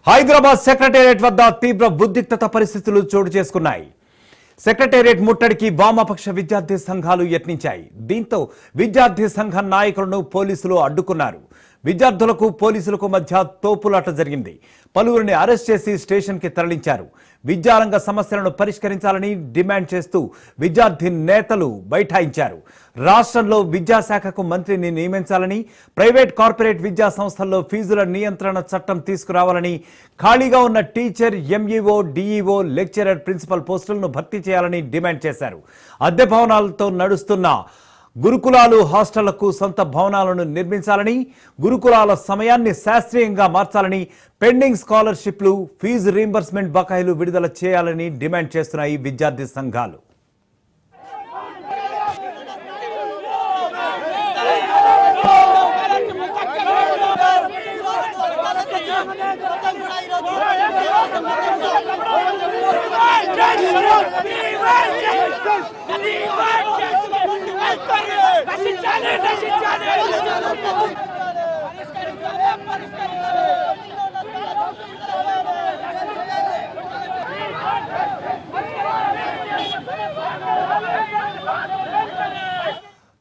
Hyderabad secretariat వద్ద తీవ్ర ఉద్రిక్తత పరిస్థితులు చోటు చేసుకున్నాయి. సెక్రటేరియట్ ముట్టడికి వామపక్ష విద్యార్థి సంఘాలు యత్నించాయి. దీంతో విద్యార్థి సంఘ నాయకులను పోలీసులు అడ్డుకున్నారు. విద్యార్థులకు పోలీసులకు మధ్య తోపులాట జరిగింది. పలువురిని అరెస్ట్ చేసి స్టేషన్కి తరలించారు. విద్యారంగ సమస్యలను పరిష్కరించాలని డిమాండ్ చేస్తూ విద్యార్థి నేతలు బైఠాయించారు. రాష్ట్రంలో విద్యాశాఖకు మంత్రిని నియమించాలని, ప్రైవేట్ కార్పొరేట్ విద్యా సంస్థల్లో ఫీజుల నియంత్రణ చట్టం తీసుకురావాలని, ఖాళీగా ఉన్న teacher, MEO, DEO, lecturer, principal పోస్టులను భర్తీ చేయాలని డిమాండ్ చేశారు. అద్దె భవనాలతో నడుస్తున్న గురుకులాలు, హాస్టళ్లకు సొంత భవనాలను నిర్మించాలని, గురుకులాల సమయాన్ని శాస్త్రీయంగా మార్చాలని, పెండింగ్ స్కాలర్షిప్లు, ఫీజు రీంబర్స్మెంట్ బకాయిలు విడుదల చేయాలని డిమాండ్ చేస్తున్నాయి విద్యార్థి సంఘాలు.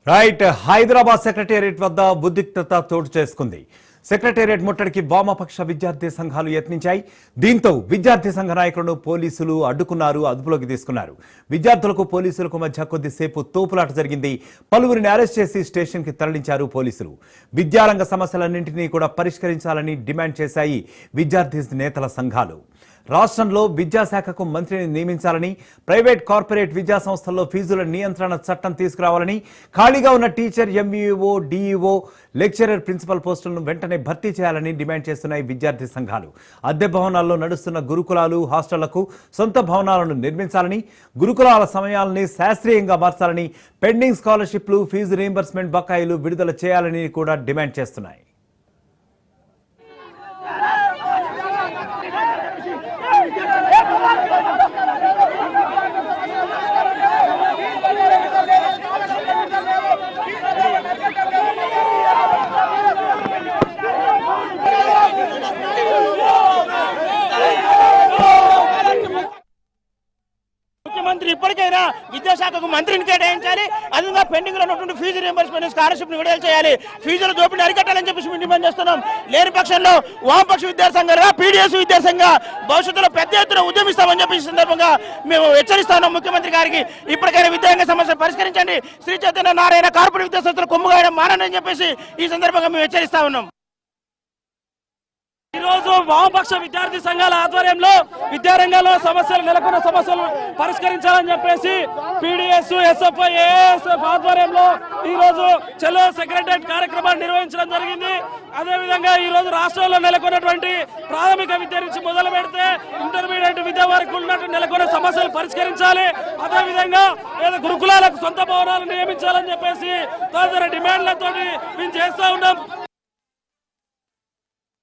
రైట్, హైదరాబాద్ సెక్రటేరియట్ వద్ద ఉద్రిక్తత చోటు చేసుకుంది. సెక్రటేరియట్ ముట్టడికి వామపక్ష విద్యార్థి సంఘాలు యత్నించాయి. దీంతో విద్యార్థి సంఘ నాయకులను పోలీసులు అడ్డుకున్నారు, అదుపులోకి తీసుకున్నారు. విద్యార్థులకు పోలీసులకు మధ్య కొద్దిసేపు తోపులాట జరిగింది. పలువురిని అరెస్ట్ చేసి స్టేషన్కి తరలించారు పోలీసులు. విద్యారంగ సమస్యలన్నింటినీ కూడా పరిష్కరించాలని డిమాండ్ చేశాయి విద్యార్థి నేతల సంఘాలు. రాష్ట్రంలో విద్యాశాఖకు మంత్రిని నియమించాలని, ప్రైవేట్ కార్పొరేట్ విద్యా సంస్థల్లో ఫీజుల నియంత్రణ చట్టం తీసుకురావాలని, ఖాళీగా ఉన్న teacher, MEO, DEO, lecturer, principal పోస్టులను వెంటనే భర్తీ చేయాలని డిమాండ్ చేస్తున్నాయి విద్యార్థి సంఘాలు. అద్దె భవనాల్లో నడుస్తున్న గురుకులాలు, హాస్టళ్లకు సొంత భవనాలను నిర్మించాలని, గురుకులాల సమయాలని శాస్త్రీయంగా మార్చాలని, పెండింగ్ స్కాలర్షిప్లు, ఫీజు రీంబర్స్మెంట్ బకాయిలు విడుదల చేయాలని కూడా డిమాండ్ చేస్తున్నాయి. ముఖ్యమంత్రి ఇప్పటికైనా విద్యాశాఖకు మంత్రిని కేటాయించాలి. అదేవిధంగా పెండింగ్ లో ఉన్నటువంటి ఫీజు రీంబర్స్మెంట్, స్కాలర్షిప్ విడుదల చేయాలి. ఫీజుల దోపిడీ అరికట్టాలని చెప్పేసి మేము డిమాండ్ చేస్తున్నాం. లేని పక్షంలో వామపక్ష విద్యాసంఘాలుగా, పీడీఎస్ విద్యాసంఘ భవిష్యత్తులో పెద్ద ఎత్తున ఉద్యమిస్తామని చెప్పి ఈ సందర్భంగా మేము హెచ్చరిస్తున్నాం ముఖ్యమంత్రి గారికి. ఇప్పటికైనా విద్యారంగ సమస్యలు పరిష్కరించండి. శ్రీ చైతన్య నారాయణ కార్పొరేట్ విద్యా సంస్థలు కొమ్ముగాయడం మానని అని చెప్పేసి ఈ సందర్భంగా మేము హెచ్చరిస్తా ఉన్నాం. ఈ రోజు వామపక్ష విద్యార్థి సంఘాల ఆధ్వర్యంలో విద్యారంగంలో సమస్యలు నెలకొన్న సమస్యలు పరిష్కరించాలని చెప్పేసి పీడీఎస్, ఎస్ఎఫ్ఐ, ఏఎస్ఎఫ్ ఆధ్వర్యంలో ఈ రోజు చలో సెక్రటేరియట్ కార్యక్రమాన్ని నిర్వహించడం జరిగింది. అదేవిధంగా ఈ రోజు రాష్ట్రంలో నెలకొన్నటువంటి ప్రాథమిక విద్య నుంచి మొదలు పెడితే ఇంటర్మీడియట్ విద్య వరకు ఉన్నట్టు నెలకొన్న సమస్యలు పరిష్కరించాలి. అదేవిధంగా గురుకులాలకు సొంత భవనాలు నియమించాలని చెప్పేసి తదితర డిమాండ్లతో మేము చేస్తూ ఉన్నాం.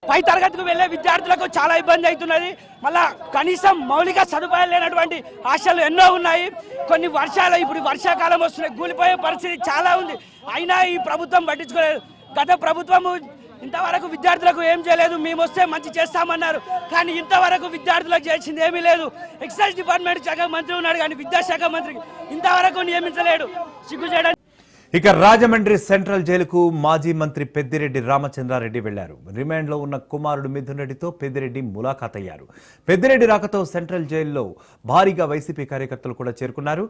పై తరగతికి వెళ్లే విద్యార్థులకు చాలా ఇబ్బంది అవుతున్నది. మళ్ళా కనీసం మౌలిక సదుపాయాలు లేనటువంటి హాస్టళ్లు ఎన్నో ఉన్నాయి. కొన్ని వర్షాలు, ఇప్పుడు వర్షాకాలం వస్తున్నాయి, కూలిపోయే పరిస్థితి చాలా ఉంది. అయినా ఈ ప్రభుత్వం పట్టించుకోలేదు. గత ప్రభుత్వం ఇంతవరకు విద్యార్థులకు ఏం చేయలేదు. మేము వస్తే మంచి చేస్తామన్నారు, కానీ ఇంతవరకు విద్యార్థులకు చేసింది ఏమీ లేదు. ఎక్సైజ్ డిపార్ట్మెంట్ శాఖ మంత్రి ఉన్నాడు, కానీ విద్యాశాఖ మంత్రి ఇంతవరకు నియమించలేడు. సిగ్గు చేయడం. ఇక రాజమండ్రి సెంట్రల్ జైలుకు మాజీ మంత్రి పెద్దిరెడ్డి రామచంద్రారెడ్డి వెళ్లారు. రిమాండ్లో ఉన్న కుమారుడు మిథున్ రెడ్డితో పెద్దిరెడ్డి ములాఖాత్ అయ్యారు. పెద్దిరెడ్డి రాకతో సెంట్రల్ జైల్లో భారీగా వైసీపీ కార్యకర్తలు కూడా చేరుకున్నారు.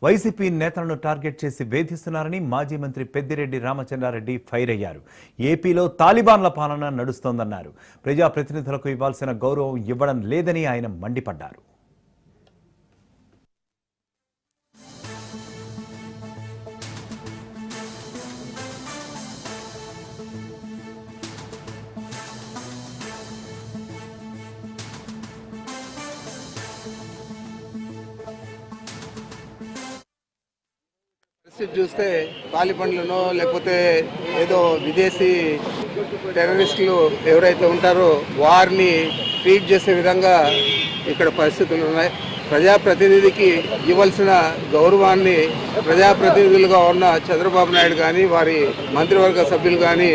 వైసీపీ నేతలను టార్గెట్ చేసి వేధిస్తున్నారని మాజీ మంత్రి పెద్దిరెడ్డి రామచంద్రారెడ్డి ఫైర్ అయ్యారు. ఏపీలో తాలిబాన్ల పాలన నడుస్తోందన్నారు. ప్రజాప్రతినిధులకు ఇవ్వాల్సిన గౌరవం ఇవ్వడం లేదని ఆయన మండిపడ్డారు. చూస్తే తాలిబాన్లను లేకపోతే ఏదో విదేశీ టెర్రరిస్టులు ఎవరైతే ఉంటారో వారిని ట్రీట్ చేసే విధంగా ఇక్కడ పరిస్థితులు ఉన్నాయి. ప్రజాప్రతినిధికి ఇవ్వాల్సిన గౌరవాన్ని ప్రజాప్రతినిధులుగా ఉన్న చంద్రబాబు నాయుడు కానీ వారి మంత్రివర్గ సభ్యులు కానీ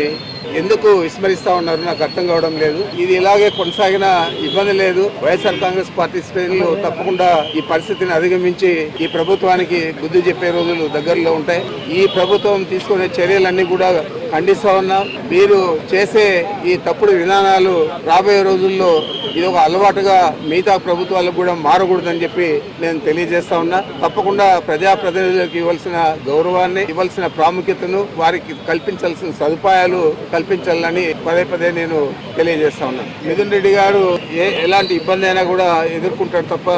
ఎందుకు విస్మరిస్తా ఉన్నారు నాకు అర్థం కావడం లేదు. ఇది ఇలాగే కొనసాగిన ఇబ్బంది లేదు. వైఎస్ఆర్ కాంగ్రెస్ పార్టీ శ్రేణులు తప్పకుండా ఈ పరిస్థితిని అధిగమించి ఈ ప్రభుత్వానికి బుద్ధి చెప్పే రోజులు దగ్గరలో ఉంటాయి. ఈ ప్రభుత్వం తీసుకునే చర్యలన్నీ కూడా ఖండిస్తా ఉన్నా. మీరు చేసే ఈ తప్పుడు విధానాలు రాబోయే రోజుల్లో ఇది ఒక అలవాటుగా మిగతా ప్రభుత్వాలకు కూడా మారకూడదని చెప్పి నేను తెలియజేస్తా ఉన్నా. తప్పకుండా ప్రజాప్రతినిధులకు ఇవ్వాల్సిన గౌరవాన్ని, ఇవ్వాల్సిన ప్రాముఖ్యతను, వారికి కల్పించాల్సిన సదుపాయాలు కల్పించాలని పదే పదే నేను తెలియజేస్తా ఉన్నా. మిథున్ రెడ్డి గారు ఎలాంటి ఇబ్బంది అయినా కూడా ఎదుర్కొంటారు తప్ప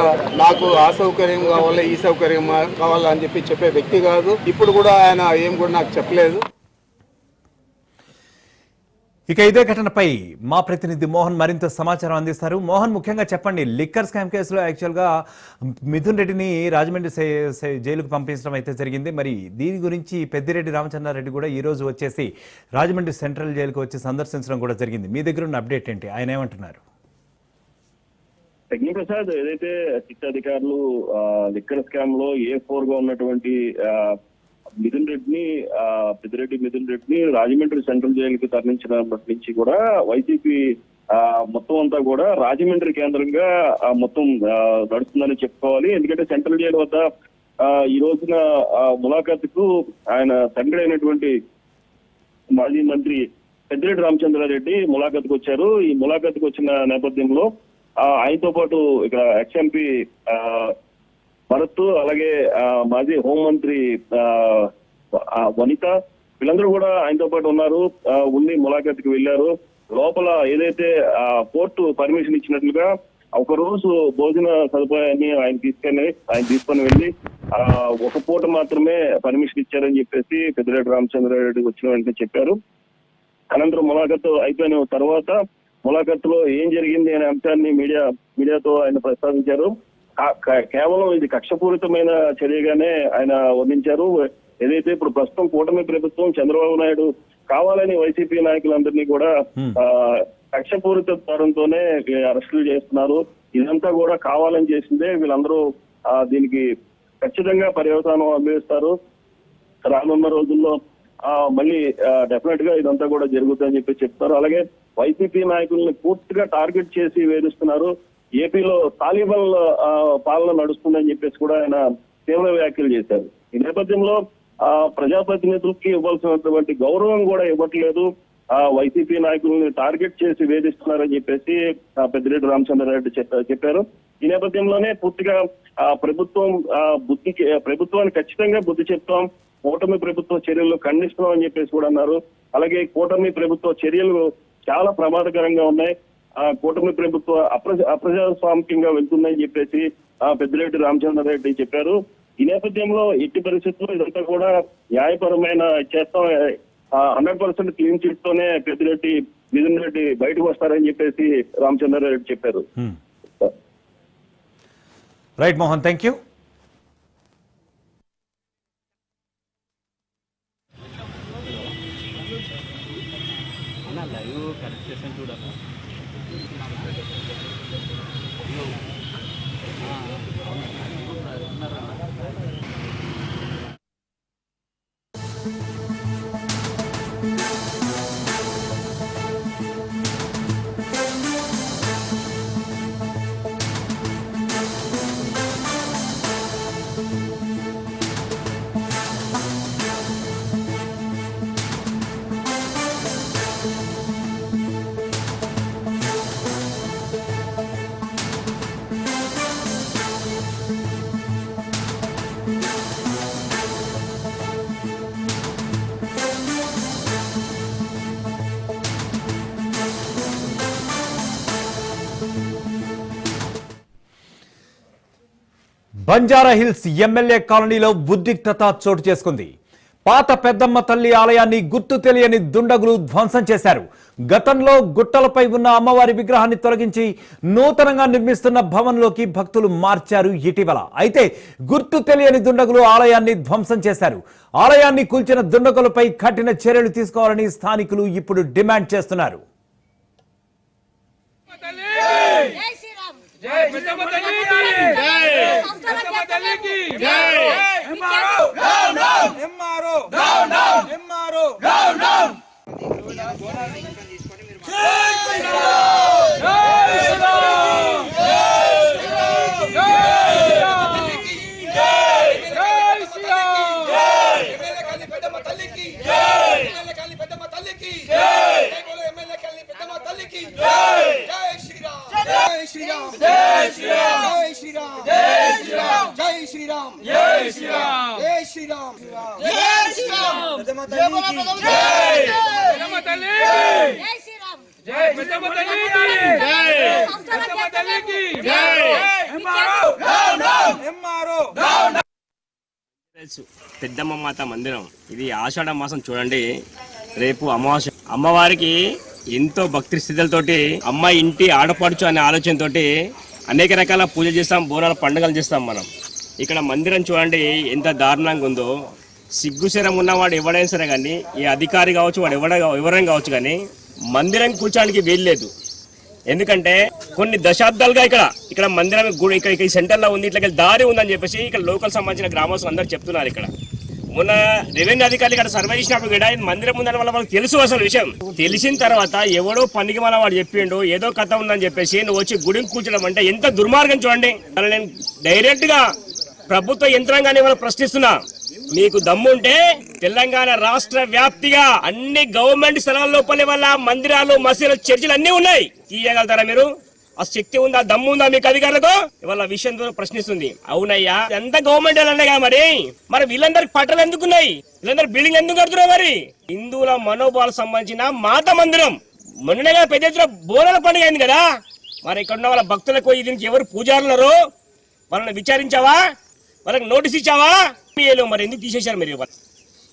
నాకు ఆ సౌకర్యం కావాలా, ఈ సౌకర్యం కావాలా అని చెప్పే వ్యక్తి కాదు. ఇప్పుడు కూడా ఆయన ఏం కూడా నాకు చెప్పలేదు. ఇక ఇదే ఘటనపై మా ప్రతినిధి మోహన్ మరింత సమాచారం అందిస్తారు. మోహన్, ముఖ్యంగా చెప్పండి, లిక్కర్ స్కామ్ కేసులో యాక్చువల్గా మిథున్ రెడ్డిని రాజమండ్రి జైలుకు పంపించడం అయితే జరిగింది. మరి దీని గురించి పెద్దిరెడ్డి రామచంద్రారెడ్డి కూడా ఈ రోజు వచ్చేసి రాజమండ్రి సెంట్రల్ జైలుకు వచ్చి సందర్శించడం కూడా జరిగింది. మీ దగ్గర ఉన్న అప్డేట్ ఏంటి? ఆయన ఏమంటున్నారు? ప్రసాద్, ఏదైతే సిట్ అధికారులు లిక్కర్ స్కామ్ లో A4 గా ఉన్నటువంటి మిథున్ రెడ్డిని రాజమండ్రి సెంట్రల్ జైలుకి తరలించినప్పటి నుంచి కూడా వైసీపీ మొత్తం అంతా కూడా రాజమండ్రి కేంద్రంగా మొత్తం నడుస్తుందని చెప్పుకోవాలి. ఎందుకంటే సెంట్రల్ జైలు వద్ద ఈ రోజున ములాఖాతుకు ఆయన తండ్రి అయినటువంటి మాజీ మంత్రి పెద్దిరెడ్డి రామచంద్రారెడ్డి ములాఖాతుకు వచ్చారు. ఈ ములాఖాతుకు వచ్చిన నేపథ్యంలో ఆయనతో పాటు ఇక్కడ ఎక్స్ఎంపీ భరత్, అలాగే మాజీ హోంమంత్రి వనిత, వీళ్ళందరూ కూడా ఆయనతో పాటు ఉన్నారు. ఉండి ములాఖాతుకి వెళ్లారు. లోపల ఏదైతే కోర్టు పర్మిషన్ ఇచ్చినట్లుగా ఒక రోజు భోజన సదుపాయాన్ని ఆయన తీసుకొని వెళ్ళి ఒక పూట మాత్రమే పర్మిషన్ ఇచ్చారని చెప్పేసి పెద్దిరెడ్డి రామచంద్రారెడ్డి వచ్చిన వెంటనే చెప్పారు. అనంతరం ములాఖాతు అయిపోయిన తర్వాత ములాఖాతులో ఏం జరిగింది అనే అంశాన్ని మీడియాతో ఆయన ప్రస్తావించారు. కేవలం ఇది కక్షపూరితమైన చర్యగానే ఆయన వర్ణించారు. ఏదైతే ఇప్పుడు ప్రస్తుతం కూటమి ప్రభుత్వం చంద్రబాబు నాయుడు కావాలని వైసీపీ నాయకులందరినీ కూడా కక్షపూరిత ద్వారంతోనే అరెస్టులు చేస్తున్నారు. ఇదంతా కూడా కావాలని చేసిందే. వీళ్ళందరూ దీనికి ఖచ్చితంగా పర్యవసానం అందిస్తారు. రానున్న రోజుల్లో మళ్ళీ డెఫినెట్ గా ఇదంతా కూడా జరుగుతుందని చెప్పి చెప్తారు. అలాగే వైసీపీ నాయకుల్ని పూర్తిగా టార్గెట్ చేసి వేధిస్తున్నారు. ఏపీలో తాలిబాన్ పాలన నడుస్తుందని చెప్పేసి కూడా ఆయన తీవ్ర వ్యాఖ్యలు చేశారు. ఈ నేపథ్యంలో ప్రజాప్రతినిధులకి ఇవ్వాల్సినటువంటి గౌరవం కూడా ఇవ్వట్లేదు. వైసీపీ నాయకుల్ని టార్గెట్ చేసి వేధిస్తున్నారని చెప్పేసి పెద్దిరెడ్డి రామచంద్రారెడ్డి చెప్పారు. ఈ నేపథ్యంలోనే పూర్తిగా ప్రభుత్వానికి ఖచ్చితంగా బుద్ధి చెప్తాం, కూటమి ప్రభుత్వ చర్యలు ఖండిస్తున్నాం అని చెప్పేసి కూడా అన్నారు. అలాగే కూటమి ప్రభుత్వ చర్యలు చాలా ప్రమాదకరంగా ఉన్నాయి. కూటమి ప్రభుత్వ అప్రజాస్వామికంగా వెళ్తుందని చెప్పేసి పెద్దిరెడ్డి రామచంద్రారెడ్డి చెప్పారు. ఈ నేపథ్యంలో ఎట్టి పరిస్థితుల్లో ఇదంతా కూడా న్యాయపరమైన చేస్తాం, 100% క్లీన్ చిట్ తోనే మిథున్ రెడ్డి బయటకు వస్తారని చెప్పేసి రామచంద్రారెడ్డి చెప్పారు. Right Mohan, thank you. Banjara hills MLA కాలనీలో ఉద్రిక్తత చోటు చేసుకుంది. పాత పెద్దమ్మ తల్లి ఆలయాన్ని గుర్తు తెలియని దుండగులు ధ్వంసం చేశారు. గతంలో గుట్టలపై ఉన్న అమ్మవారి విగ్రహాన్ని తొలగించి నూతనంగా నిర్మిస్తున్న భవన్లోకి భక్తులు మార్చారు ఇటీవల. అయితే గుర్తు తెలియని దుండగులు ఆలయాన్ని ధ్వంసం చేశారు. ఆలయాన్ని కూల్చిన దుండగులపై కఠిన చర్యలు తీసుకోవాలని స్థానికులు ఇప్పుడు డిమాండ్ చేస్తున్నారు. జై పెద్దమ్మ తల్లి కి జై MRO down down MRO down down పెద్దమ్మ మాత మందిరం ఇది ఆషాఢ మాసం చూడండి. రేపు అమావాస్య. అమ్మవారికి ఎంతో భక్తి స్థితులతోటి అమ్మ ఇంటి ఆడపడుచు అనే ఆలోచనతోటి అనేక రకాల పూజలు చేస్తాం, బోనాల పండుగలు చేస్తాం. మనం ఇక్కడ మందిరం చూడండి ఎంత దారుణంగా ఉందో. సిగ్గుశరం ఉన్నవాడు ఎవడైనా సరే కానీ, ఈ అధికారి కావచ్చు, వాడు ఎవరైనా కావచ్చు, కానీ మందిరం కూర్చోడానికి వీల్లేదు. ఎందుకంటే కొన్ని దశాబ్దాలుగా ఇక్కడ మందిరం ఇక్కడ ఈ సెంటర్లో ఉంది, ఇట్లా దారి ఉందని చెప్పేసి ఇక్కడ లోకల్ సంబంధించిన గ్రామస్తులు అందరూ చెప్తున్నారు. ఇక్కడ మొన్న రెవెన్యూ అధికారులు ఇక్కడ సర్వే చేసినప్పుడు కూడా మందిరం ఉందని వాళ్ళకి తెలుసు. అసలు విషయం తెలిసిన తర్వాత ఎవడో పనికి మన వాడు చెప్పిండు ఏదో కథ ఉందని చెప్పేసి నువ్వు వచ్చి గుడికి కూర్చోడం అంటే ఎంత దుర్మార్గం చూడండి. అలా నేను డైరెక్ట్ గా ప్రభుత్వ యంత్రాంగాన్ని వాళ్ళు ప్రశ్నిస్తున్నా, మీకు దమ్ముంటే తెలంగాణ రాష్ట్ర వ్యాప్తిగా అన్ని గవర్నమెంట్ స్థలాల లోపల వల్ల మందిరాలు, మసీదులు, చర్చిలు అన్ని ఉన్నాయి. తీయగలుగుతారా మీరు? ఆ శక్తి ఉందా, దమ్ము ఉందా మీకు అధికారులకు? ఇవాళ విషయం ప్రశ్నిస్తుంది. అవునయ్యా, ఎంత గవర్నమెంట్ అన్నాయిగా, మరి వీళ్ళందరికి పట్టలు ఎందుకున్నాయి? వీళ్ళందరూ బిల్డింగ్ ఎందుకు కడుతున్నారు? మరి హిందువుల మనోభావాలకు సంబంధించిన మాత మందిరం మొన్నగా పెద్ద ఎత్తున బోనాల పండుగ అయింది కదా. మరి ఇక్కడ ఉన్న వాళ్ళ భక్తులకు దీనికి ఎవరు పూజారున్నారో వాళ్ళని విచారించావా? వాళ్ళకి నోటీస్ ఇచ్చావా? మరి ఎందుకు తీసేశారు మీరు?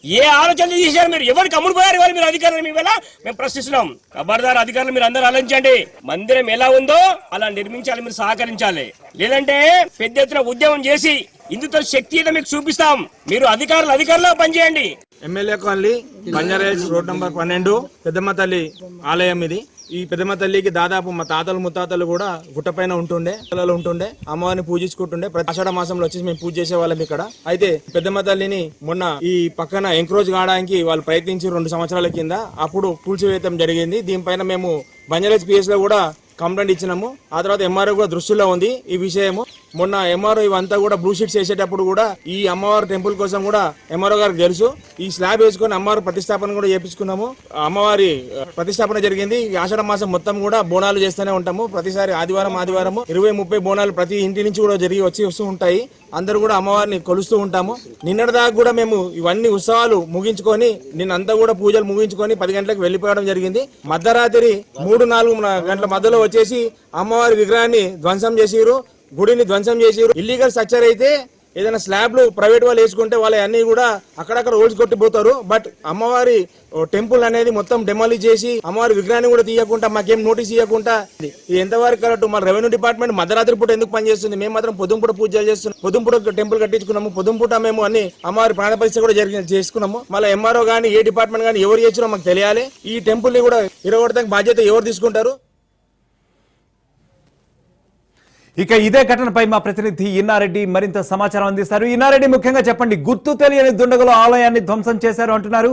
ఏ ఆలోచన తీసేశారు మీరు? ఎవరికి అమ్ముడు పోయారు ఇవాళ మీరు అధికారులు? మీ వేళ మేము ప్రశ్నిస్తున్నాం. ఖబర్దార్ అధికారులు, మీరు అందరూ ఆలోచించండి. మందిరం ఎలా ఉందో అలా నిర్మించాలి, మీరు సహకరించాలి. లేదంటే పెద్ద ఎత్తున ఉద్యమం చేసి హిందుత్వ శక్తి ఏదో మీకు చూపిస్తాం. మీరు అధికారులు పనిచేయండి. MLA colony, Banjara Hills road number 12 పెద్దమ్మ తల్లి ఆలయం ఇది. ఈ పెద్దమ్మ తల్లికి దాదాపు మా తాతలు ముత్తాతలు కూడా గుట్టపైన ఉంటుండే, అమ్మవారిని పూజించుకుంటుండే. ప్రతి ఆషాఢ మాసంలో వచ్చేసి మేము పూజ చేసే వాళ్ళం ఇక్కడ. అయితే పెద్దమ్మ తల్లిని మొన్న ఈ పక్కన ఎంక్రోజ్ కావడానికి వాళ్ళు ప్రయత్నించి 2 సంవత్సరాల కింద అప్పుడు కూల్చివేయడం జరిగింది. దీనిపైన మేము బంజారాహిల్స్ PS లో కూడా కంప్లైంట్ ఇచ్చినాము. ఆ తర్వాత MRO కూడా దృష్టిలో ఉంది ఈ విషయము. మొన్న MRO ఇవంతా కూడా బ్లూ షీట్స్ వేసేటప్పుడు కూడా ఈ అమ్మవారి టెంపుల్ కోసం కూడా MRO గారికి తెలుసు. ఈ స్లాబ్ వేసుకొని అమ్మవారి ప్రతిష్టాపన కూడా చేపించుకున్నాము. అమ్మవారి ప్రతిష్టాపన జరిగింది. ఈ ఆషాఢ మాసం మొత్తం కూడా బోనాలు చేస్తూనే ఉంటాము. ప్రతిసారి ఆదివారం 20-30 బోనాలు ప్రతి ఇంటి నుంచి కూడా వస్తూ ఉంటాయి. అందరూ కూడా అమ్మవారిని కొలుస్తూ ఉంటాము. నిన్నటి దాకా కూడా మేము ఇవన్నీ ఉత్సవాలు ముగించుకొని నిన్నంతా కూడా పూజలు ముగించుకొని 10 గంటలకు వెళ్లిపోవడం జరిగింది. మధ్యరాత్రి 3-4 గంటల మధ్యలో వచ్చేసి అమ్మవారి విగ్రహాన్ని ధ్వంసం చేసిరు, గుడిని ధ్వంసం చేసిరు. ఇల్లీగల్ స్ట్రక్చర్ అయితే ఏదైనా స్లాబ్లు ప్రైవేట్ వాళ్ళు వేసుకుంటే వాళ్ళ అన్ని కూడా అక్కడక్కడ ఓల్స్ కొట్టిపోతారు. బట్ అమ్మవారి టెంపుల్ అనేది మొత్తం డెమాలిష్ చేసి అమ్మవారి విగ్రహాన్ని కూడా తీయకుండా, మాకేం నోటీస్ ఇవ్వకుండా, ఇది ఎంతవరకు కరెక్ట్? మన రెవెన్యూ డిపార్ట్మెంట్ మధ్యరాత్రి పూట ఎందుకు పనిచేస్తుంది? మేము మాత్రం పొద్దుంపూట పూజలు చేస్తున్నాం. పొద్దుంపూట టెంపుల్ కట్టించుకున్నాము. పొద్దుంపూట మేము అన్ని అమ్మవారి ప్రాణ పరీక్ష కూడా చేసుకున్నాము. మళ్ళీ MRO గానీ ఏ డిపార్ట్మెంట్ గానీ ఎవరు చేసినా మాకు తెలియాలి. ఈ టెంపుల్ ని కూడా ఇరగొడతానికి బాధ్యత ఎవరు తీసుకుంటారు? ఇక ఇదే ఘటనపై మా ప్రతినిధి ఇన్నారెడ్డి మరింత సమాచారం అందిస్తారు. ఇన్నారెడ్డి, ముఖ్యంగా చెప్పండి, గుర్తు తెలియని దుండగులు ఆలయాన్ని ధ్వంసం చేశారు అంటున్నారు.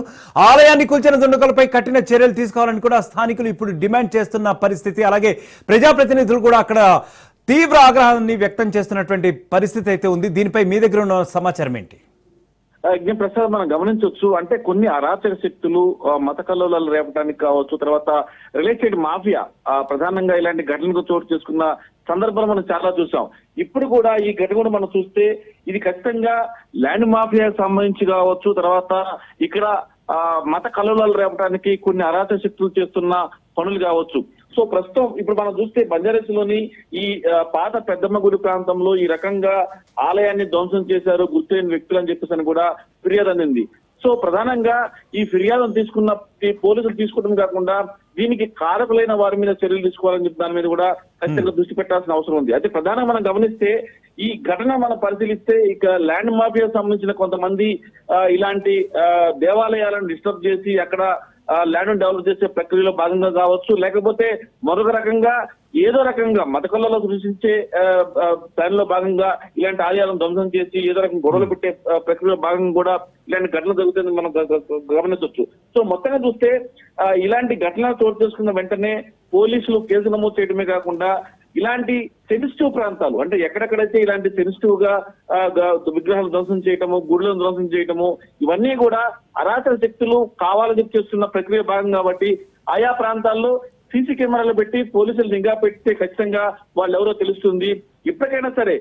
ఆలయాన్ని కూల్చిన దుండగులపై కఠిన చర్యలు తీసుకోవాలని కూడా స్థానికులు ఇప్పుడు డిమాండ్ చేస్తున్న పరిస్థితి. అలాగే ప్రజాప్రతినిధులు కూడా అక్కడ తీవ్ర ఆగ్రహాన్ని వ్యక్తం చేస్తున్నటువంటి పరిస్థితి అయితే ఉంది. దీనిపై మీ దగ్గర ఉన్న సమాచారం ఏంటి? ప్రసాద్, మనం గమనించవచ్చు, అంటే కొన్ని అరాచక శక్తులు మత కల్లోలాలు రేపడానికి కావచ్చు, తర్వాత రిలేటెడ్ మాఫియా ప్రధానంగా ఇలాంటి ఘటనకు చోటు చేసుకున్న సందర్భాలు మనం చాలా చూసాం. ఇప్పుడు కూడా ఈ ఘటన మనం చూస్తే ఇది ఖచ్చితంగా ల్యాండ్ మాఫియా సంబంధించి కావచ్చు, తర్వాత ఇక్కడ మత కల్లోలాలు రేపడానికి కొన్ని అరాచక శక్తులు చేస్తున్న పనులు కావచ్చు. సో ప్రస్తుతం ఇప్పుడు మనం చూస్తే బంజారాహిల్స్ లోని ఈ పాత పెద్దమ్మ గుడి ప్రాంతంలో ఈ రకంగా ఆలయాన్ని ధ్వంసం చేశారు గుర్తులేని వ్యక్తులు అని చెప్పేసి కూడా ఫిర్యాదు అందింది. సో ప్రధానంగా ఈ ఫిర్యాదును తీసుకున్న పోలీసులు తీసుకోవడం కాకుండా దీనికి కారకులైన వారి మీద చర్యలు తీసుకోవాలని చెప్పి దాని మీద కూడా ఖచ్చితంగా దృష్టి పెట్టాల్సిన అవసరం ఉంది. అయితే ప్రధానంగా మనం గమనిస్తే ఈ ఘటన మనం పరిశీలిస్తే ఇక ల్యాండ్ మాఫియా సంబంధించిన కొంతమంది ఇలాంటి దేవాలయాలను డిస్టర్బ్ చేసి అక్కడ ల్యాండ్ డెవలప్ చేసే ప్రక్రియలో భాగంగా కావచ్చు, లేకపోతే మరొక రకంగా ఏదో రకంగా మతకళ్ళలో సృష్టించే దానిలో భాగంగా ఇలాంటి ఆలయాలను ధ్వంసం చేసి ఏదో రకంగా గొడవలు పెట్టే ప్రక్రియలో భాగంగా కూడా ఇలాంటి ఘటనలు జరుగుతుంది మనం గమనించవచ్చు. సో మొత్తంగా చూస్తే ఇలాంటి ఘటనలు చోటు చేసుకున్న వెంటనే పోలీసులు కేసు నమోదు చేయడమే కాకుండా ఇలాంటి సెన్సిటివ్ ప్రాంతాలు అంటే ఎక్కడెక్కడైతే ఇలాంటి సెన్సిటివ్ గా విగ్రహాలు ధ్వంసం చేయటము, గుడులను ధ్వంసం చేయటము, ఇవన్నీ కూడా అరాచక శక్తులు కావాలని చేస్తున్న ప్రక్రియ భాగం కాబట్టి ఆయా ప్రాంతాల్లో సీసీ కెమెరాలు పెట్టి పోలీసులు నిఘా పెడితే ఖచ్చితంగా వాళ్ళు ఎవరో తెలుస్తుంది. ఇప్పటికైనా సరే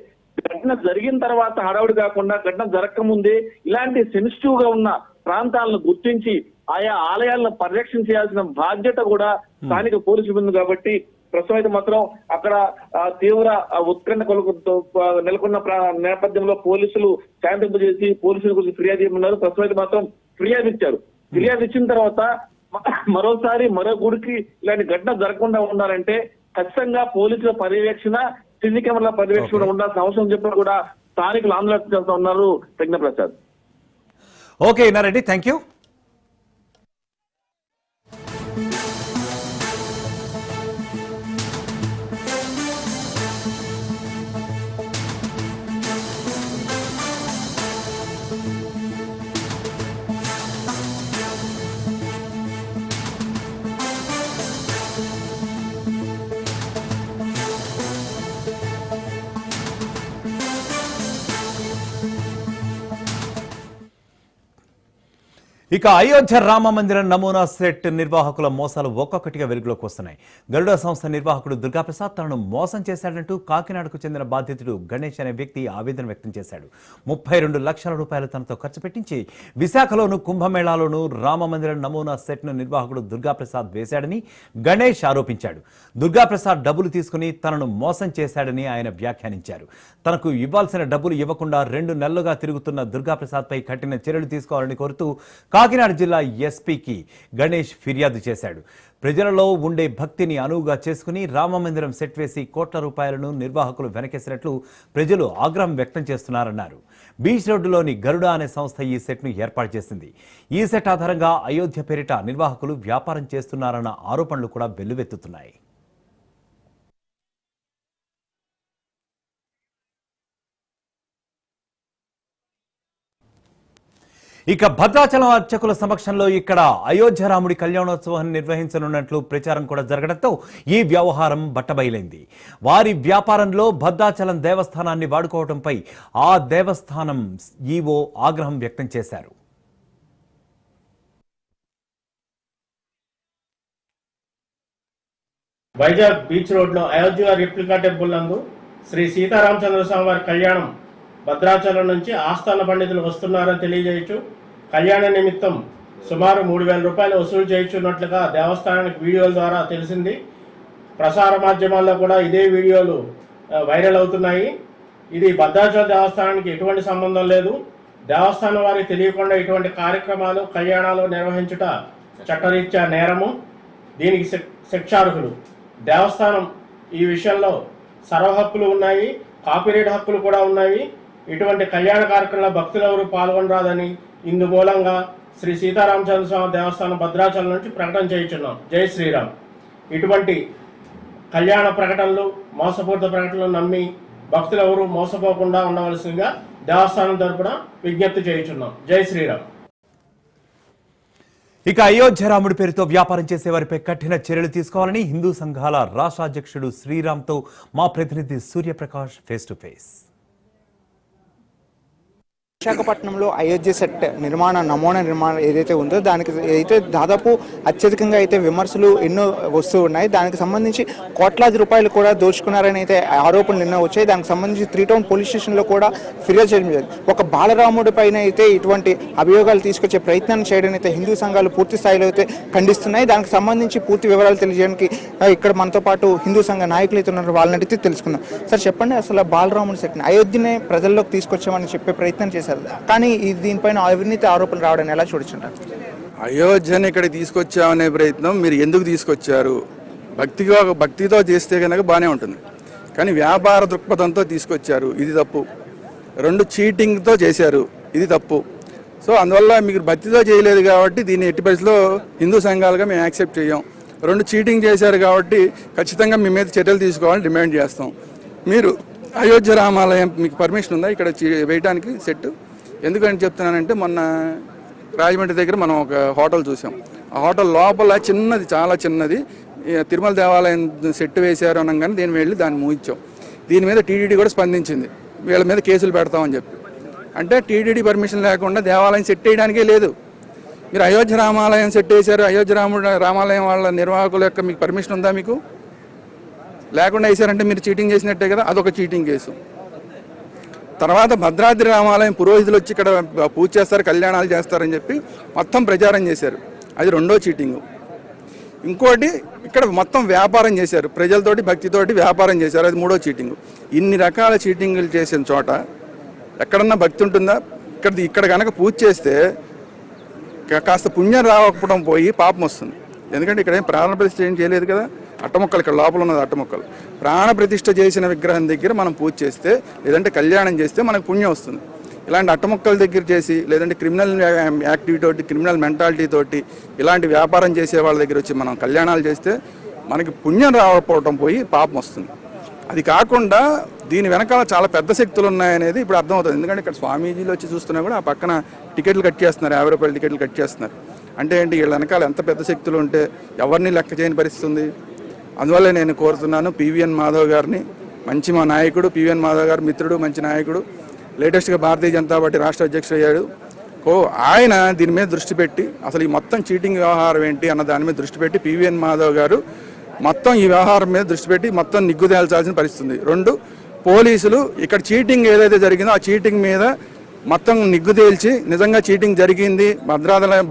ఘటన జరిగిన తర్వాత హడావుడి కాకుండా ఘటన జరగక ముందే ఇలాంటి సెన్సిటివ్ గా ఉన్న ప్రాంతాలను గుర్తించి ఆయా ఆలయాలను పరిరక్షణ చేయాల్సిన బాధ్యత కూడా స్థానిక పోలీసులు ఉంది. కాబట్టి ప్రస్తుతం అయితే మాత్రం అక్కడ తీవ్ర ఉత్కంఠ నెలకొన్న నేపథ్యంలో పోలీసులు శాంతింపజేసి పోలీసుల గురించి ఫిర్యాదు చేయమన్నారు. ప్రస్తుతం అయితే మాత్రం ఫిర్యాదు ఇచ్చారు. ఫిర్యాదు ఇచ్చిన తర్వాత మరోసారి మరో గుడికి ఇలాంటి ఘటన జరగకుండా ఉండాలంటే ఖచ్చితంగా పోలీసుల పర్యవేక్షణ, సీసీ కెమెరాల పర్యవేక్షణ ఉండాల్సిన అవసరం చెప్పి కూడా స్థానికులు ఆందోళన చేస్తూ ఉన్నారు. Pragnaprasad. Okay Nareddy, thank you. ఇక అయోధ్య రామ మందిరం నమూనా సెట్ నిర్వాహకుల మోసాలు ఒక్కొక్కటిగా వెలుగులోకి వస్తున్నాయి. గరుడ సంస్థ నిర్వాహకుడు దుర్గాప్రసాద్ తనను మోసం చేశాడంటూ కాకినాడకు చెందిన బాధితుడు గణేష్ అనే వ్యక్తి ఆవేదన వ్యక్తం చేశాడు. 32 లక్షల రూపాయలు తనతో ఖర్చు పెట్టించి విశాఖలోను కుంభమేళాలోను రామ మందిరం నమూనా సెట్ను నిర్వాహకుడు దుర్గాప్రసాద్ వేశాడని గణేష్ ఆరోపించాడు. దుర్గాప్రసాద్ డబ్బులు తీసుకుని తనను మోసం చేశాడని ఆయన వ్యాఖ్యానించారు. తనకు ఇవ్వాల్సిన డబ్బులు ఇవ్వకుండా 2 నెలలుగా తిరుగుతున్న దుర్గాప్రసాద్పై కఠిన చర్యలు తీసుకోవాలని కోరుతూ కాకినాడ జిల్లా ఎస్పీకి గణేష్ ఫిర్యాదు చేశాడు. ప్రజలలో ఉండే భక్తిని అనువుగా చేసుకుని రామమందిరం సెట్ వేసి కోట్ల రూపాయలను నిర్వాహకులు వెనకేసినట్లు ప్రజలు ఆగ్రహం వ్యక్తం చేస్తున్నారన్నారు. బీచ్ రోడ్డులోని గరుడ అనే సంస్థ ఈ సెట్ను ఏర్పాటు చేసింది. ఈ సెట్ ఆధారంగా అయోధ్య పేరిట నిర్వాహకులు వ్యాపారం చేస్తున్నారన్న ఆరోపణలు కూడా వెల్లువెత్తుతున్నాయి. ఇక భద్రాచలం అర్చకుల సమక్షంలో ఇక్కడ అయోధ్య రాముడి కళ్యాణోత్సవాన్ని నిర్వహించనున్నట్లు ప్రచారం కూడా జరగడంతో ఈ వ్యవహారం బట్టబయలైంది. వారి వ్యాపారంలో భద్రాచలం దేవస్థానాన్ని వాడుకోవడంపై ఆ దేవస్థానం ఈవో ఆగ్రహం వ్యక్తం చేశారు. వైజాగ్ బీచ్ రోడ్లో అయోధ్య రిప్లికా టెంపుల్ నందు శ్రీ సీతారామచంద్ర స్వామి వారి కళ్యాణం భద్రాచలం నుంచి ఆస్థాన పండితులు వస్తున్నారని తెలియజేయచ్చు. కళ్యాణ నిమిత్తం సుమారు 3,000 రూపాయలు వసూలు చేయించున్నట్లుగా దేవస్థానానికి వీడియోల ద్వారా తెలిసింది. ప్రసార మాధ్యమాల్లో కూడా ఇదే వీడియోలు వైరల్ అవుతున్నాయి. ఇది భద్రాచలం దేవస్థానానికి ఎటువంటి సంబంధం లేదు. దేవస్థానం వారికి తెలియకుండా ఇటువంటి కార్యక్రమాలు కళ్యాణాలు నిర్వహించుట చట్టరీత్యా నేరము. దీనికి శిక్షార్హులు. దేవస్థానం ఈ విషయంలో సర్వ హక్కులు ఉన్నాయి, కాపీరైట్ హక్కులు కూడా ఉన్నాయి. ఇటువంటి కళ్యాణ కార్యక్రమంలో భక్తులు ఎవరు పాల్గొనరాదని ఇందు మూలంగా శ్రీ సీతారామచంద్ర స్వామి దేవస్థానం భద్రాచలం నుంచి ప్రకటన చేయించున్నాం. జై శ్రీరామ్. ఇటువంటి కళ్యాణ ప్రకటనలు, మోసపూరిత ప్రకటనలు నమ్మి భక్తులు ఎవరు మోసపోకుండా ఉండవలసిందిగా దేవస్థానం తరపున విజ్ఞప్తి చేయించున్నాం. జై శ్రీరామ్. ఇక అయోధ్య రాముడి పేరుతో వ్యాపారం చేసే వారిపై కఠిన చర్యలు తీసుకోవాలని హిందూ సంఘాల రాష్ట్ర అధ్యక్షుడు శ్రీరామ్తో మా ప్రతినిధి సూర్యప్రకాష్ ఫేస్ టు ఫేస్. విశాఖపట్నంలో అయోధ్య సెట్ నమూనా నిర్మాణం ఏదైతే ఉందో దానికి అయితే దాదాపు అత్యధికంగా అయితే విమర్శలు ఎన్నో వస్తూ ఉన్నాయి. దానికి సంబంధించి కోట్లాది రూపాయలు కూడా దోచుకున్నారని అయితే ఆరోపణలు ఎన్నో వచ్చాయి. దానికి సంబంధించి 3 టౌన్ పోలీస్ స్టేషన్లో కూడా ఫిర్యాదు చేయడం జరిగింది. ఒక బాలరాముడి పైన అయితే ఇటువంటి అభియోగాలు తీసుకొచ్చే ప్రయత్నం చేయడం అయితే హిందూ సంఘాలు పూర్తి స్థాయిలో అయితే ఖండిస్తున్నాయి. దానికి సంబంధించి పూర్తి వివరాలు తెలియజేయడానికి ఇక్కడ మనతో పాటు హిందూ సంఘ నాయకులు అయితే ఉన్నారు. వాళ్ళని అడిగితే తెలుసుకుందాం. సార్ చెప్పండి, అసలు బాలరాముడి సెట్ని అయోధ్యనే ప్రజల్లోకి తీసుకొచ్చామని చెప్పే ప్రయత్నం చేశారు, కానీ దీనిపైన అవినీతి ఆరోపణలు రావడాన్ని ఎలా చూడొచ్చుంటారు? అయోధ్యని ఇక్కడికి తీసుకొచ్చామనే ప్రయత్నం మీరు ఎందుకు తీసుకొచ్చారు? భక్తితో చేస్తే కనుక బాగానే ఉంటుంది, కానీ వ్యాపార దృక్పథంతో తీసుకొచ్చారు, ఇది తప్పు. 2 చీటింగ్తో చేశారు, ఇది తప్పు. సో అందువల్ల మీకు భక్తితో చేయలేదు కాబట్టి దీన్ని ఎట్టి పరిస్థితిలో హిందూ సంఘాలుగా మేము యాక్సెప్ట్ చేయం. 2 చీటింగ్ చేశారు కాబట్టి ఖచ్చితంగా మీ మీద చర్యలు తీసుకోవాలని డిమాండ్ చేస్తాం. మీరు అయోధ్య రామాలయం మీకు పర్మిషన్ ఉందా ఇక్కడ వేయడానికి సెట్? ఎందుకని చెప్తున్నానంటే మొన్న రాజమండ్రి దగ్గర మనం ఒక హోటల్ చూసాం. ఆ హోటల్ లోపల చిన్నది, చాలా చిన్నది తిరుమల దేవాలయం సెట్ వేశారు అనగానే దీన్ని వెళ్ళి దాన్ని మూయించాం. దీని మీద టీటీడీ కూడా స్పందించింది, వీళ్ళ మీద కేసులు పెడతామని చెప్పి. అంటే టీటీడీ పర్మిషన్ లేకుండా దేవాలయం సెట్ వేయడానికే లేదు. మీరు అయోధ్య రామాలయం సెట్ వేశారు, అయోధ్య రామాలయం వాళ్ళ నిర్వాహకుల యొక్క మీకు పర్మిషన్ ఉందా? మీకు లేకుండా వేశారంటే మీరు చీటింగ్ చేసినట్టే కదా, అదొక చీటింగ్ కేసు. తర్వాత భద్రాద్రి రామాలయం పురోహితులు వచ్చి ఇక్కడ పూజ చేస్తారు, కళ్యాణాలు చేస్తారని చెప్పి మొత్తం ప్రచారం చేశారు, అది 2వ చీటింగు. ఇంకోటి ఇక్కడ మొత్తం వ్యాపారం చేశారు, ప్రజలతోటి భక్తితోటి వ్యాపారం చేశారు, అది 3వ చీటింగు. ఇన్ని రకాల చీటింగులు చేసిన చోట ఎక్కడన్నా భక్తి ఉంటుందా? ఇక్కడ కనుక పూజ చేస్తే కాస్త పుణ్యం రాకపోవడం పోయి పాపం వస్తుంది. ఎందుకంటే ఇక్కడ ఏం ప్రాణ ప్రతిష్ఠ ఏం చేయలేదు కదా, అట్టముక్కలు ఇక్కడ లోపల ఉన్నది అట్టముక్కలు. ప్రాణ ప్రతిష్ఠ చేసిన విగ్రహం దగ్గర మనం పూజ చేస్తే లేదంటే కళ్యాణం చేస్తే మనకు పుణ్యం వస్తుంది. ఇలాంటి అట్టముక్కల దగ్గర చేసి లేదంటే క్రిమినల్ యాక్టివిటీ తోటి, క్రిమినల్ మెంటాలిటీ తోటి ఇలాంటి వ్యాపారం చేసే వాళ్ళ దగ్గర వచ్చి మనం కళ్యాణాలు చేస్తే మనకి పుణ్యం రాకపోవడం పోయి పాపం వస్తుంది. అది కాకుండా దీని వెనకాల చాలా పెద్ద శక్తులు ఉన్నాయనేది ఇప్పుడు అర్థమవుతుంది. ఎందుకంటే ఇక్కడ స్వామీజీలు వచ్చి చూస్తున్నా కూడా ఆ పక్కన టికెట్లు కట్ చేస్తున్నారు, 50 రూపాయల టికెట్లు కట్ చేస్తున్నారు. అంటే ఏంటి, వీళ్ళ వెనకాల ఎంత పెద్ద శక్తులు ఉంటే ఎవరిని లెక్క చేయని పరిస్థితి ఉంది. అందువల్ల నేను కోరుతున్నాను పివిఎన్ మాధవ్ గారిని, మంచి మా నాయకుడు పివిఎన్ మాధవ్ గారు, మిత్రుడు, మంచి నాయకుడు, లేటెస్ట్గా భారతీయ జనతా పార్టీ రాష్ట్ర అధ్యక్షుడు అయ్యాడు. ఆయన దీని మీద దృష్టి పెట్టి అసలు ఈ మొత్తం చీటింగ్ వ్యవహారం ఏంటి అన్న దాని మీద దృష్టి పెట్టి పివిఎన్ మాధవ్ గారు మొత్తం ఈ వ్యవహారం మీద దృష్టి పెట్టి మొత్తం నిగ్గు తేల్చాల్సిన పరిస్థితి. 2, పోలీసులు ఇక్కడ చీటింగ్ ఏదైతే జరిగిందో ఆ చీటింగ్ మీద మొత్తం నిగ్గు తేల్చి నిజంగా చీటింగ్ జరిగింది,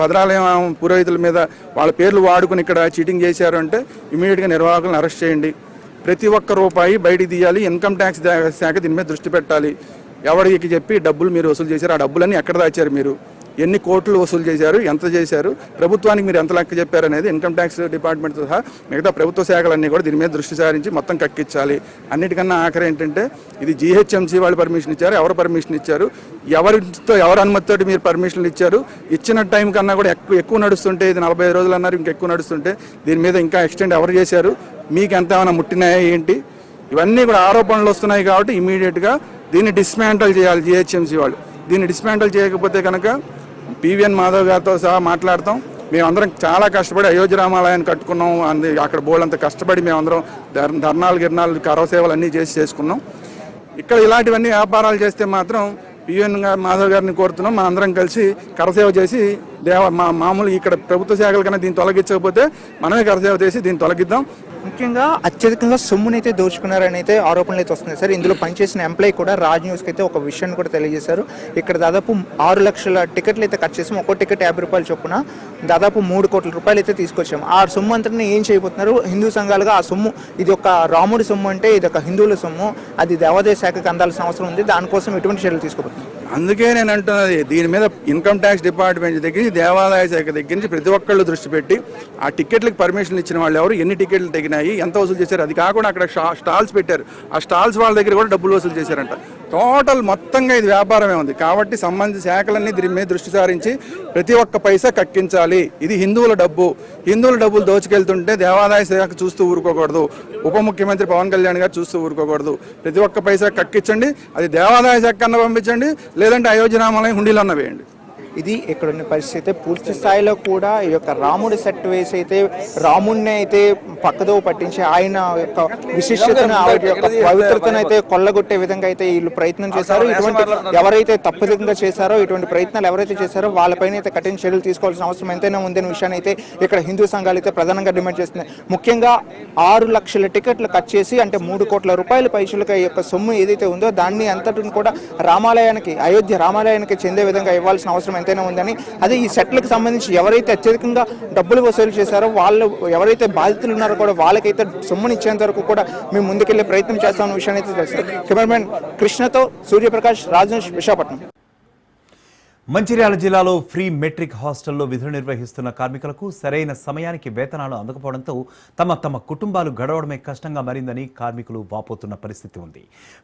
భద్రాలయం పురోహితుల మీద వాళ్ళ పేర్లు వాడుకుని ఇక్కడ చీటింగ్ చేశారు అంటే ఇమీడియట్గా నిర్వాహకులను అరెస్ట్ చేయండి. ప్రతి ఒక్క రూపాయి బయటికి తీయాలి. ఇన్కమ్ ట్యాక్స్ శాఖ దీని మీద దృష్టి పెట్టాలి. ఎవరికి చెప్పి డబ్బులు మీరు వసూలు చేశారు, ఆ డబ్బులన్నీ ఎక్కడ దాచారు, మీరు ఎన్ని కోట్లు వసూలు చేశారు, ఎంత చేశారు, ప్రభుత్వానికి మీరు ఎంత లెక్క చెప్పారు అనేది ఇన్కమ్ ట్యాక్స్ డిపార్ట్మెంట్తో సహా మిగతా ప్రభుత్వ శాఖలన్నీ కూడా దీని మీద దృష్టి సారించి మొత్తం కక్కించాలి. అన్నిటికన్నా ఆఖరి ఏంటంటే ఇది జీహెచ్ఎంసీ వాళ్ళు పర్మిషన్ ఇచ్చారు, ఎవరు పర్మిషన్ ఇచ్చారు, ఎవరి అనుమతితో మీరు పర్మిషన్లు ఇచ్చారు, ఇచ్చిన టైం కన్నా కూడా ఎక్కువ నడుస్తుంటే, ఇది 45 రోజులు అన్నారు, ఇంకెక్కువ నడుస్తుంటే దీని మీద ఇంకా ఎక్స్టెండ్ ఎవరు చేశారు, మీకు ఎంత ఏమైనా ముట్టినాయా ఏంటి, ఇవన్నీ కూడా ఆరోపణలు వస్తున్నాయి. కాబట్టి ఇమీడియట్గా దీన్ని డిస్మాంటల్ చేయాలి జీహెచ్ఎంసీ వాళ్ళు. దీన్ని డిస్మాంటల్ చేయకపోతే కనుక పివిఎన్ మాధవ్ గారితో సహా మాట్లాడతాం. మేమందరం చాలా కష్టపడి అయోధ్య రామాలయాన్ని కట్టుకున్నాం, అక్కడ బోల్డంత కష్టపడి మేమందరం ధర్నాలు కరవసేవలు అన్నీ చేసుకున్నాం. ఇక్కడ ఇలాంటివన్నీ వ్యాపారాలు చేస్తే మాత్రం పివిఎన్ మాధవ్ గారిని కోరుతున్నాం, మా అందరం కలిసి కరసేవ చేసి మామూలు ఇక్కడ ప్రభుత్వ శాఖల కన్నా దీన్ని తొలగించకపోతే మనమే కరసేవ చేసి దీన్ని తొలగిద్దాం. ముఖ్యంగా అత్యధికంగా సొమ్మునైతే దోచుకున్నారని అయితే ఆరోపణలు అయితే వస్తున్నాయి సార్. ఇందులో పనిచేసిన ఎంప్లాయీ కూడా రాజ్ న్యూస్కి అయితే ఒక విషయాన్ని కూడా తెలియజేశారు. ఇక్కడ దాదాపు 6 లక్షల టికెట్లు అయితే కట్ చేసాము, ఒక్కో టికెట్ 50 రూపాయలు చొప్పున దాదాపు 3 కోట్ల రూపాయలు అయితే తీసుకొచ్చాము. ఆ సొమ్ము అంతా ఏం చేయబోతున్నారు హిందూ సంఘాలుగా? ఆ సొమ్ము ఇది ఒక రాముడి సొమ్ము అంటే ఇది ఒక హిందువుల సొమ్ము, అది దేవాదాయ శాఖకు అందాల్సిన అవసరం ఉంది. దానికోసం ఎటువంటి చర్యలు తీసుకోబోతున్నారు? అందుకే నేను అంటున్నది, దీని మీద ఇన్కమ్ ట్యాక్స్ డిపార్ట్మెంట్ దగ్గర నుంచి దేవాదాయ శాఖ దగ్గర నుంచి ప్రతి ఒక్కళ్ళు దృష్టి పెట్టి ఆ టికెట్లకు పర్మిషన్లు ఇచ్చిన వాళ్ళు ఎవరు, ఎన్ని టికెట్లు తగినాయి, ఎంత వసూలు చేశారు, అది కాకుండా అక్కడ స్టాల్స్ పెట్టారు, ఆ స్టాల్స్ వాళ్ళ దగ్గర కూడా డబ్బులు వసూలు చేశారంట. టోటల్ మొత్తంగా ఇది వ్యాపారమే ఉంది. కాబట్టి సంబంధిత శాఖలన్నీ దీని మీద దృష్టి సారించి ప్రతి ఒక్క పైసా కక్కించాలి. ఇది హిందువుల డబ్బులు దోచుకెళ్తుంటే దేవాదాయ శాఖ చూస్తూ ఊరుకోకూడదు, ఉప ముఖ్యమంత్రి పవన్ కళ్యాణ్ గారు చూస్తూ ఊరుకోకూడదు. ప్రతి ఒక్క పైసా కక్కించండి, అది దేవాదాయ శాఖ కన్నా పంపించండి, లేదంటే అయోధ్య రామాలయం హుండీలో అన్న వేయండి. ఇది ఇక్కడున్న పరిస్థితి. పూర్తి స్థాయిలో కూడా ఈ యొక్క రాముడి సెట్ వేసి అయితే రాముడిని అయితే పక్కదో పట్టించి ఆయన యొక్క విశిష్టతను, ఆయన యొక్క పవిత్రతను అయితే కొల్లగొట్టే విధంగా అయితే వీళ్ళు ప్రయత్నం చేశారు. ఇటువంటి ఎవరైతే తప్పుదంగా చేశారో, ఇటువంటి ప్రయత్నాలు ఎవరైతే చేశారో వాళ్ళపైన అయితే కఠిన చర్యలు తీసుకోవాల్సిన అవసరం ఎంతైనా ఉందనే విషయాన్ని అయితే ఇక్కడ హిందూ సంఘాలు అయితే ప్రధానంగా డిమాండ్ చేస్తున్నాయి. ముఖ్యంగా 6 లక్షల టికెట్లు కట్ చేసి అంటే 3 కోట్ల రూపాయల పైసలుగా ఈ యొక్క సొమ్ము ఏదైతే ఉందో దాన్ని అంతటిని కూడా రామాలయానికి, అయోధ్య రామాలయానికి చెందే విధంగా ఇవ్వాల్సిన అవసరం ఎంతైనా ఉందని, అదే ఈ సెట్లకు సంబంధించి ఎవరైతే అత్యధికంగా డబ్బులు వసూలు చేశారో వాళ్ళు ఎవరైతే బాధితులు ఉన్నారో కూడా వాళ్ళకైతే సొమ్ముని ఇచ్చేంత వరకు కూడా మేము ముందుకెళ్లే ప్రయత్నం చేస్తామన్న విషయాన్ని అయితే తెలుసు. కెమెరామెన్ కృష్ణతో సూర్యప్రకాష్, రాజ్ న్యూస్, విశాఖపట్నం. మంచిర్యాల జిల్లాలో ఫ్రీ మెట్రిక్ హాస్టల్లో విధులు నిర్వహిస్తున్న కార్మికులకు సరైన సమయానికి వేతనాలు అందకపోవడంతో తమ కుటుంబాలు గడవడమే కష్టంగా మారిందని కార్మికులు వాపోతున్న పరిస్థితి ఉంది.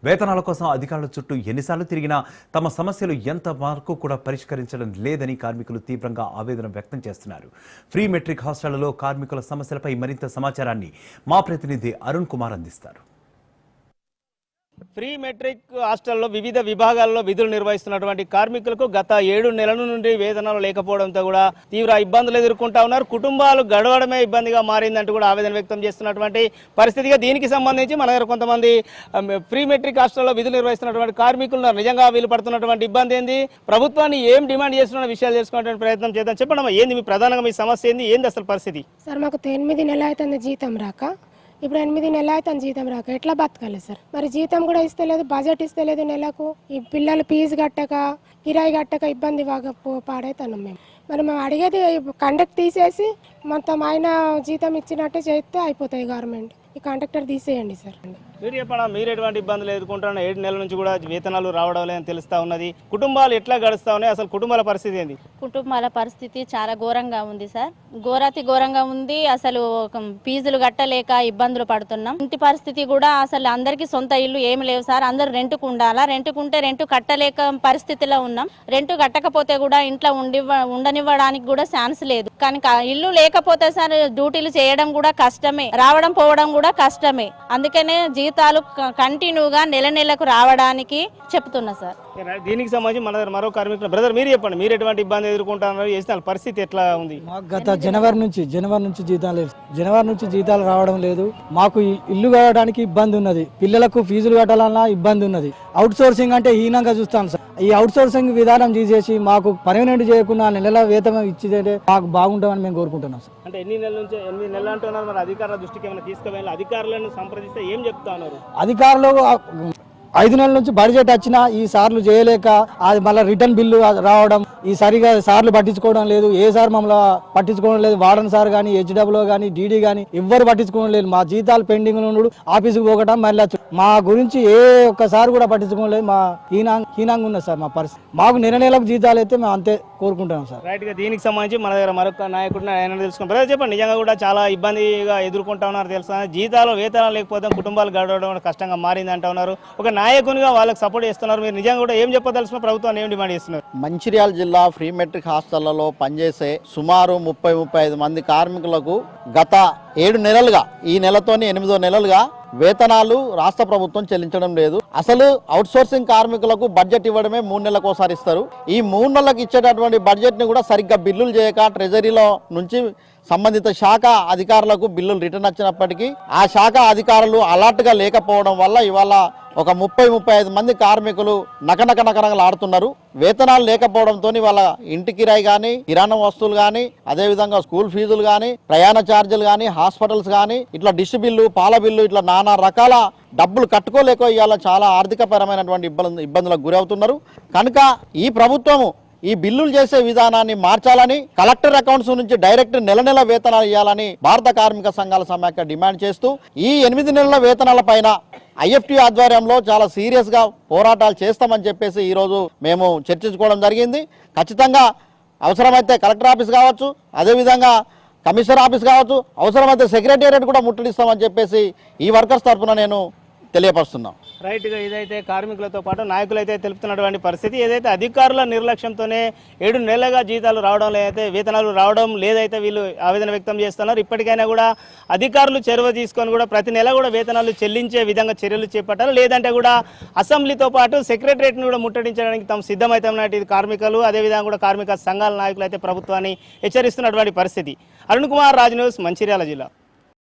వేతనాల కోసం అధికారుల చుట్టూ ఎన్నిసార్లు తిరిగినా తమ సమస్యలు ఎంత వరకు కూడా పరిష్కరించడం లేదని కార్మికులు తీవ్రంగా ఆవేదన వ్యక్తం చేస్తున్నారు. ఫ్రీ మెట్రిక్ హాస్టళ్లలో కార్మికుల సమస్యలపై మరింత సమాచారాన్ని మా ప్రతినిధి అరుణ్ కుమార్ అందిస్తారు. ఫ్రీ మెట్రిక్ హాస్టల్లో వివిధ విభాగాల్లో విధులు నిర్వహిస్తున్నటువంటి కార్మికులకు గత 7 నెలల నుండి వేతనాలు లేకపోవడంతో కూడా తీవ్ర ఇబ్బందులు ఎదుర్కొంటా ఉన్నారు. కుటుంబాలు గడవడమే ఇబ్బందిగా మారిందంటూ కూడా ఆవేదన వ్యక్తం చేస్తున్నటువంటి పరిస్థితిగా దీనికి సంబంధించి మన దగ్గర కొంతమంది ఫ్రీ మెట్రిక్ హాస్టల్లో విధులు నిర్వహిస్తున్నటువంటి కార్మికులు నిజంగా వీలు పడుతున్నటువంటి ఇబ్బంది ఏంది, ప్రభుత్వాన్ని ఏం డిమాండ్ చేస్తున్న విషయాలు చేసుకునే ప్రయత్నం చేద్దాం. చెప్పండి ఏంది మీ ప్రధానంగా మీ సమస్య ఏంది అసలు పరిస్థితి? సార్ మాకు 8 నెలలు అవుతుంది జీతం రాక, ఇప్పుడు 8 నెలలు అవుతుంది జీతం రాక, ఎట్లా బతకాలి సార్? మరి జీతం కూడా ఇస్తలేదు, బడ్జెట్ ఇస్తలేదు నెలకు, ఈ పిల్లలు ఫీజు కట్టక కిరాయి కట్టక ఇబ్బంది బాగా పాడైతున్నాం మేము. మరి మేము అడిగేది కండక్ట్ తీసేసి మొత్తం ఆయన జీతం ఇచ్చినట్టే చేస్తే అయిపోతాయి. గవర్నమెంట్ ఈ కాంట్రాక్టర్ తీసేయండి సార్. మీరు చెప్పండి, మీరు ఎటువంటి ఇబ్బందులు ఎదుర్కొంటున్నా? 7 నెలల నుంచి కూడా వేతనాలు రావడం లేదని తెలుస్తా ఉన్నది. కుటుంబాలు ఎట్లా గడుస్తా ఉన్నాయి? అసలు కుటుంబాల పరిస్థితి ఏంది? కుటుంబాల పరిస్థితి చాలా ఘోరంగా ఉంది సార్, ఘోరంగా ఉంది. అసలు ఫీజులు కట్టలేక ఇబ్బందులు పడుతున్నాం. ఇంటి పరిస్థితి కూడా అసలు అందరికీ సొంత ఇల్లు ఏమి లేవు సార్, అందరు రెంట్కు ఉండాలా, రెంట్కుంటే రెంట్ కట్టలేక పరిస్థితిలో ఉన్నాం. రెంట్ కట్టకపోతే కూడా ఇంట్లో ఉండనివ్వడానికి కూడా ఛాన్స్ లేదు. కానీ ఇల్లు లేకపోతే సార్ డ్యూటీలు చేయడం కూడా కష్టమే, రావడం పోవడం కూడా కష్టమే. అందుకనే జీతాలు కంటిన్యూగా నెలకు రావడానికి చెప్తున్నా సార్. దీనికి సంబంధించి మన దగ్గర మరో కార్మికులు బ్రదర్, మీరు చెప్పండి, మీరు ఎటువంటి ఇబ్బంది ఎదుర్కొంటున్నారు? చేసిన పరిస్థితి ఎట్లా ఉంది? మాకు గత జనవరి నుంచి జీతాలు రావడం లేదు. మాకు ఇల్లు కట్టడానికి ఇబ్బంది ఉన్నది, పిల్లలకు ఫీజులు కట్టాలన్నా ఇబ్బంది ఉన్నది. అవుట్ సోర్సింగ్ అంటే హీనంగా చూస్తాను సార్. ఈ అవుట్ సోర్సింగ్ విధానం తీసేసి మాకు పర్మనెంట్ చేయకుండా నెల వేతనం ఇచ్చితే మాకు బాగుంటామని మేము కోరుకుంటున్నాం సార్. అంటే ఎన్ని నెలల నుంచి 8 నెలలు అంటున్నారు, మరి అధికారుల దృష్టికి ఏమైనా తీసుకువెళ్ళి అధికారులను సంప్రదిస్తే ఏం చెప్తా ఉన్నారు? అధికారులు 5 నెలల నుంచి బడ్జెట్ వచ్చినా ఈ సార్లు చేయలేక అది మళ్ళీ రిటర్న్ బిల్లు రావడం, ఈ సరిగా సార్లు పట్టించుకోవడం లేదు. ఏ సార్ మమ్మల్ని పట్టించుకోవడం లేదు, వార్డన్ సార్ కానీ హెచ్డబ్ల్యూ కానీ డీడీ కానీ ఎవ్వరు పట్టించుకోవడం లేదు. మా జీతాలు పెండింగ్ ఉండడు, ఆఫీసుకు పోగటం మళ్ళీ మా గురించి ఏ ఒక్కసారి కూడా పట్టించుకోవడం లేదు. మా హీనంగా ఉన్నది సార్ మా పరిస్థితి. మాకు నెలకు జీతాలు అయితే మేము అంతే కోరుకుంటున్నాం సార్. రైట్ గా దీనికి సంబంధించి మన దగ్గర మరొక నాయకుడు ఆయన తెలుసుకున్నాం. బ్రదర్ చెప్పండి, నిజంగా కూడా చాలా ఇబ్బందిగా ఎదుర్కొంటా ఉన్నారు తెలుసా? వేతనాలు లేకపోతే కుటుంబాలు గడవడం కష్టంగా మారింది అంటా ఉన్నారు. ఒక నాయకునిగా వాళ్ళకి సపోర్ట్ చేస్తున్నారు. మీరు నిజంగా కూడా ఏం చెప్పదలుచుకున్న ప్రభుత్వాన్ని ఏం డిమాండ్ చేస్తున్నారు? మంచిర్యాల జిల్లా ఫ్రీ మెట్రిక్ హాస్టళ్లలో పనిచేసే సుమారు 30-35 మంది కార్మికులకు గత 7 నెలలుగా, ఈ నెలతోని 8వ నెలలుగా వేతనాలు రాష్ట్ర ప్రభుత్వం చెల్లించడం లేదు. అసలు అవుట్ సోర్సింగ్ కార్మికులకు బడ్జెట్ ఇవ్వడమే 3 నెలలకు ఒకసారి ఇస్తారు. ఈ 3 నెలలకు ఇచ్చేటటువంటి బడ్జెట్ ని కూడా సరిగ్గా బిల్లులు చేయక ట్రెజరీలో నుంచి సంబంధిత శాఖ అధికారులకు బిల్లులు రిటర్న్ వచ్చినప్పటికీ ఆ శాఖ అధికారులు అలర్ట్ గా లేకపోవడం వల్ల ఇవాళ ఒక 30-35 మంది కార్మికులు నకనకలాడుతున్నారు. వేతనాలు లేకపోవడంతో వాళ్ళ ఇంటి కిరాయి కానీ, కిరాణం వస్తువులు కానీ, అదేవిధంగా స్కూల్ ఫీజులు కానీ, ప్రయాణ ఛార్జీలు కానీ, హాస్పిటల్స్ కానీ, ఇట్లా డిష్ బిల్లు, పాల బిల్లు, ఇట్లా నానా రకాల డబ్బులు కట్టుకోలేక ఇవాళ చాలా ఆర్థికపరమైనటువంటి ఇబ్బందులకు గురవుతున్నారు. కనుక ఈ ప్రభుత్వము ఈ బిల్లులు చేసే విధానాన్ని మార్చాలని, కలెక్టర్ అకౌంట్స్ నుంచి డైరెక్ట్ నెల వేతనాలు ఇవ్వాలని భారత కార్మిక సంఘాల సమాఖ్య డిమాండ్ చేస్తూ ఈ 8 నెలల వేతనాల పైన IFT ఆధ్వర్యంలో చాలా సీరియస్ గా పోరాటాలు చేస్తామని చెప్పేసి ఈరోజు మేము చర్చించుకోవడం జరిగింది. ఖచ్చితంగా అవసరమైతే కలెక్టర్ ఆఫీస్ కావచ్చు, అదేవిధంగా కమిషనర్ ఆఫీస్ కావచ్చు, అవసరమైతే సెక్రటేరియట్ కూడా ముట్టడిస్తామని చెప్పేసి ఈ వర్కర్స్ తరఫున నేను తెలియపరుస్తున్నాం. రైట్ గా ఇదైతే కార్మికులతో పాటు నాయకులు అయితే తెలుపుతున్నటువంటి పరిస్థితి. ఏదైతే అధికారుల నిర్లక్ష్యంతోనే 7 నెలలుగా జీతాలు రావడం లేదైతే వేతనాలు రావడం లేదైతే వీళ్ళు ఆవేదన వ్యక్తం చేస్తున్నారు. ఇప్పటికైనా కూడా అధికారులు చొరవ తీసుకొని కూడా ప్రతి నెల కూడా వేతనాలు చెల్లించే విధంగా చర్యలు చేపట్టారు. లేదంటే కూడా అసెంబ్లీతో పాటు సెక్రటరియట్ను కూడా ముట్టడించడానికి తాము సిద్ధమవుతామన్నట్టు కార్మికులు, అదేవిధంగా కూడా కార్మిక సంఘాల నాయకులు అయితే ప్రభుత్వాన్ని హెచ్చరిస్తున్నటువంటి పరిస్థితి. అరుణ్ కుమార్, రాజ్ న్యూస్, మంచిర్యాల జిల్లా.